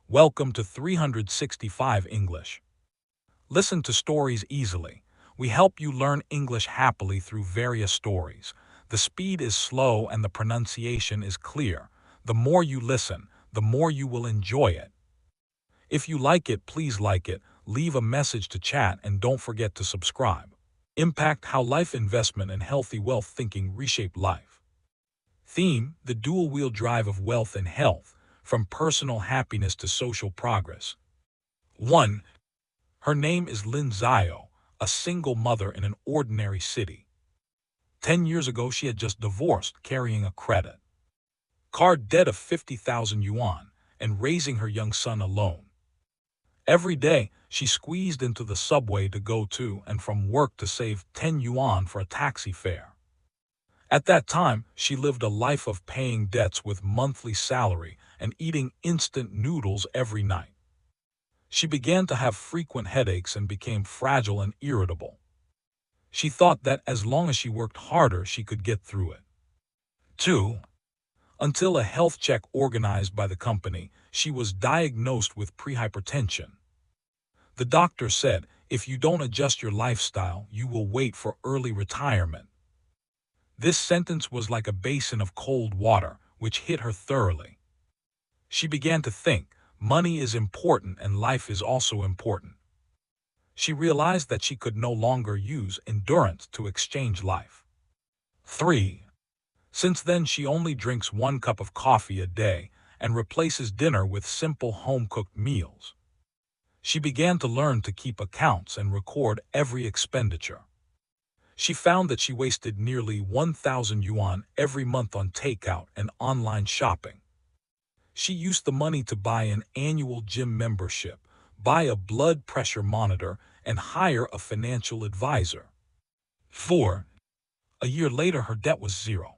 Welcome to 365 English. Listen to stories easily. We help you learn English happily through various stories. The speed is slow and the pronunciation is clear. The more you listen, the more you will enjoy it. If you like it, please like it, leave a message to chat, and don't forget to subscribe. Impact: how life investment and healthy wealth thinking reshape life. Theme: the dual-wheel drive of wealth and health, from personal happiness to social progress. 1. Her name is Lin Zio, a single mother in an ordinary city. 10 years ago, she had just divorced, carrying a credit card debt of 50,000 yuan, and raising her young son alone. Every day, she squeezed into the subway to go to and from work to save 10 yuan for a taxi fare. At that time, she lived a life of paying debts with monthly salary and eating instant noodles every night. She began to have frequent headaches and became fragile and irritable. She thought that as long as she worked harder, she could get through it. 2. Until a health check organized by the company, she was diagnosed with prehypertension. The doctor said, if you don't adjust your lifestyle, you will wait for early retirement. This sentence was like a basin of cold water, which hit her thoroughly. She began to think, money is important and life is also important. She realized that she could no longer use endurance to exchange life. 3. Since then, she only drinks 1 cup of coffee a day and replaces dinner with simple home-cooked meals. She began to learn to keep accounts and record every expenditure. She found that she wasted nearly 1,000 yuan every month on takeout and online shopping. She used the money to buy an annual gym membership, buy a blood pressure monitor, and hire a financial advisor. 4. A year later, her debt was zero.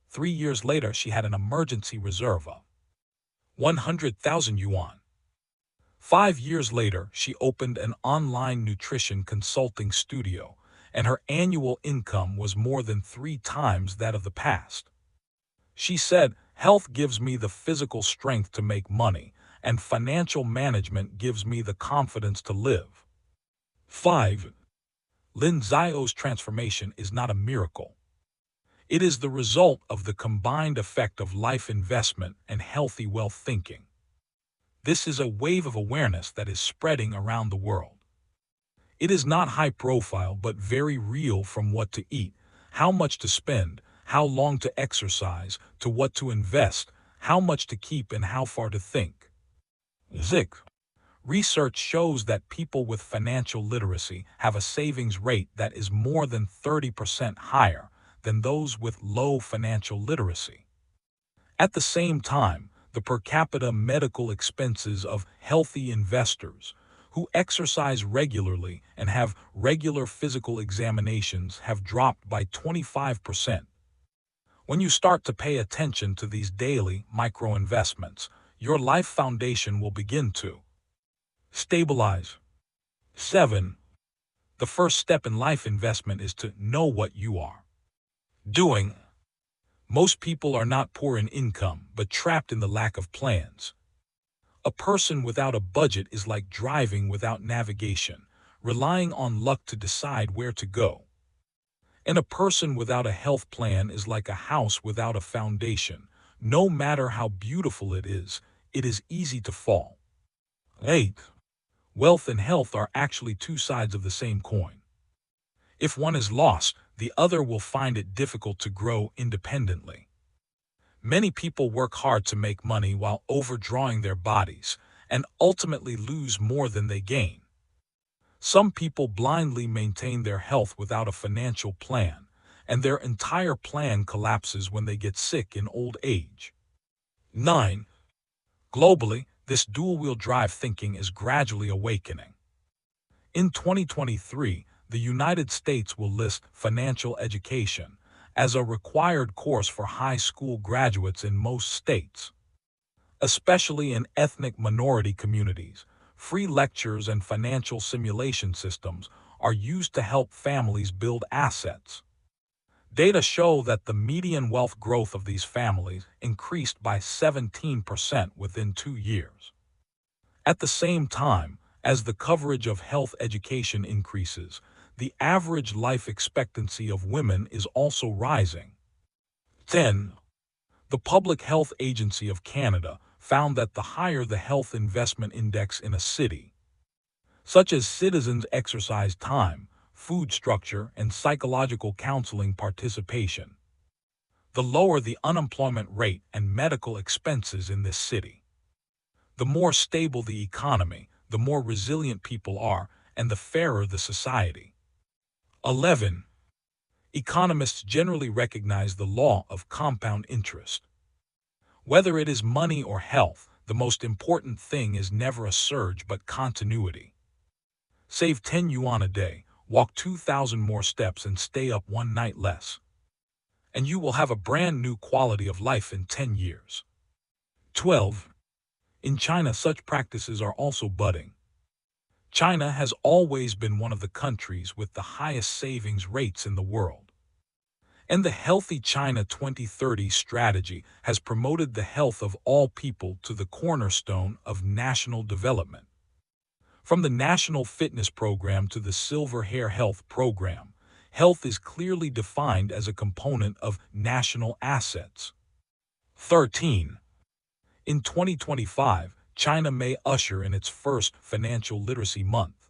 3 years later, she had an emergency reserve of 100,000 yuan. 5 years later, she opened an online nutrition consulting studio, and her annual income was more than 3 times that of the past. She said, health gives me the physical strength to make money, and financial management gives me the confidence to live. 5. Lin Zio's transformation is not a miracle. It is the result of the combined effect of life investment and healthy wealth thinking. This is a wave of awareness that is spreading around the world. It is not high profile but very real, from what to eat, how much to spend, how long to exercise, to what to invest, how much to keep, and how far to think. Zik. Research shows that people with financial literacy have a savings rate that is more than 30% higher than those with low financial literacy. At the same time, the per capita medical expenses of healthy investors who exercise regularly and have regular physical examinations have dropped by 25%. When you start to pay attention to these daily micro-investments, your life foundation will begin to stabilize. 7. The first step in life investment is to know what you are doing. Most people are not poor in income, but trapped in the lack of plans. A person without a budget is like driving without navigation, relying on luck to decide where to go. And a person without a health plan is like a house without a foundation. No matter how beautiful it is easy to fall. 8. Wealth and health are actually 2 sides of the same coin. If one is lost, the other will find it difficult to grow independently. Many people work hard to make money while overdrawing their bodies, and ultimately lose more than they gain. Some people blindly maintain their health without a financial plan, and their entire plan collapses when they get sick in old age. 9. Globally, this dual-wheel drive thinking is gradually awakening. In 2023, the United States will list financial education as a required course for high school graduates in most states. Especially in ethnic minority communities, free lectures and financial simulation systems are used to help families build assets. Data show that the median wealth growth of these families increased by 17% within 2 years. At the same time, as the coverage of health education increases, the average life expectancy of women is also rising. 10. The Public Health Agency of Canada found that the higher the health investment index in a city, such as citizens' exercise time, food structure, and psychological counseling participation, the lower the unemployment rate and medical expenses in this city. The more stable the economy, the more resilient people are, and the fairer the society. 11. Economists generally recognize the law of compound interest. Whether it is money or health, the most important thing is never a surge but continuity. Save 10 yuan a day, walk 2,000 more steps, and stay up one night less, and you will have a brand new quality of life in 10 years. 12. In China, such practices are also budding. China has always been one of the countries with the highest savings rates in the world. And the Healthy China 2030 strategy has promoted the health of all people to the cornerstone of national development. From the National Fitness Program to the Silver Hair Health Program, health is clearly defined as a component of national assets. 13. In 2025, China may usher in its first Financial Literacy Month.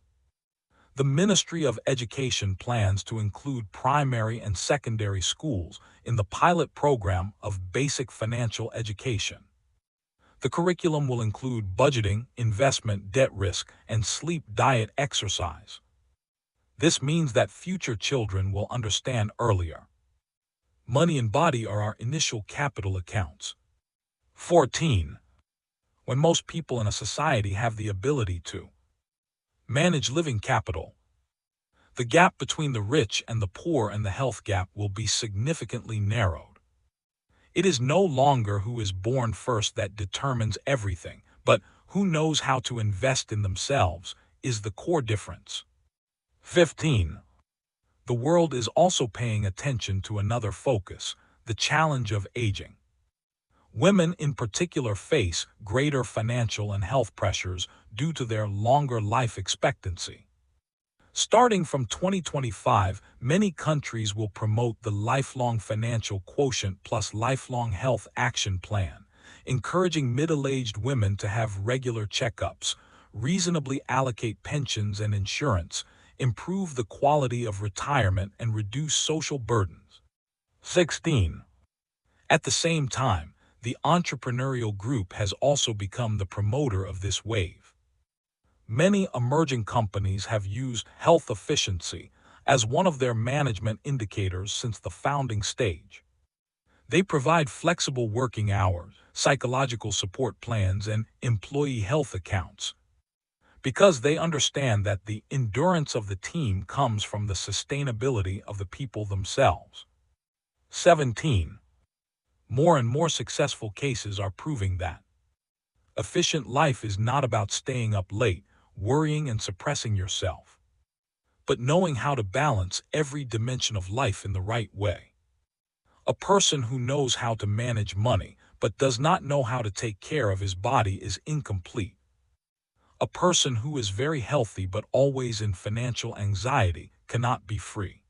The Ministry of Education plans to include primary and secondary schools in the pilot program of basic financial education. The curriculum will include budgeting, investment, debt risk, and sleep, diet, exercise. This means that future children will understand earlier. Money and body are our initial capital accounts. 14. When most people in a society have the ability to manage living capital, the gap between the rich and the poor and the health gap will be significantly narrowed. It is no longer who is born first that determines everything, but who knows how to invest in themselves is the core difference. 15. The world is also paying attention to another focus, the challenge of aging. Women in particular face greater financial and health pressures due to their longer life expectancy. Starting from 2025, many countries will promote the Lifelong Financial Quotient plus Lifelong Health Action Plan, encouraging middle-aged women to have regular checkups, reasonably allocate pensions and insurance, improve the quality of retirement, and reduce social burdens. 16. At the same time, the entrepreneurial group has also become the promoter of this wave. Many emerging companies have used health efficiency as one of their management indicators since the founding stage. They provide flexible working hours, psychological support plans, and employee health accounts, because they understand that the endurance of the team comes from the sustainability of the people themselves. 17. More and more successful cases are proving that efficient life is not about staying up late, worrying and suppressing yourself, but knowing how to balance every dimension of life in the right way. A person who knows how to manage money but does not know how to take care of his body is incomplete. A person who is very healthy but always in financial anxiety cannot be free.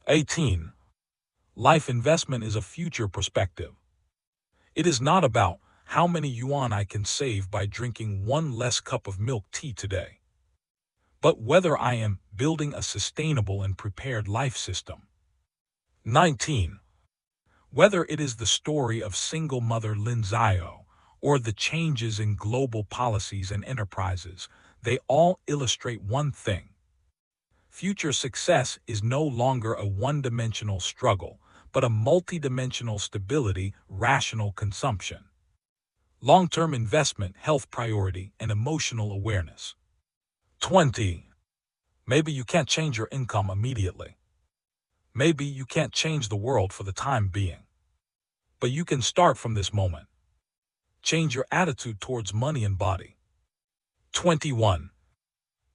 18. Life investment is a future perspective. It is not about how many yuan I can save by drinking one less cup of milk tea today, but whether I am building a sustainable and prepared life system. 19. Whether it is the story of single mother Lin Zhao or the changes in global policies and enterprises, they all illustrate one thing. Future success is no longer a one-dimensional struggle, but a multidimensional stability, rational consumption, long-term investment, health priority, and emotional awareness. 20. Maybe you can't change your income immediately. Maybe you can't change the world for the time being. But you can start from this moment. Change your attitude towards money and body. 21.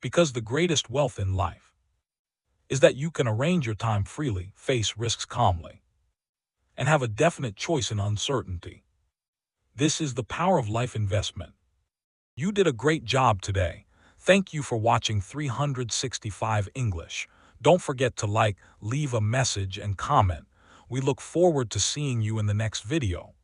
Because the greatest wealth in life is that you can arrange your time freely, face risks calmly, and have a definite choice in uncertainty. This is the power of life investment. You did a great job today. Thank you for watching 365 English. Don't forget to like, leave a message, and comment. We look forward to seeing you in the next video.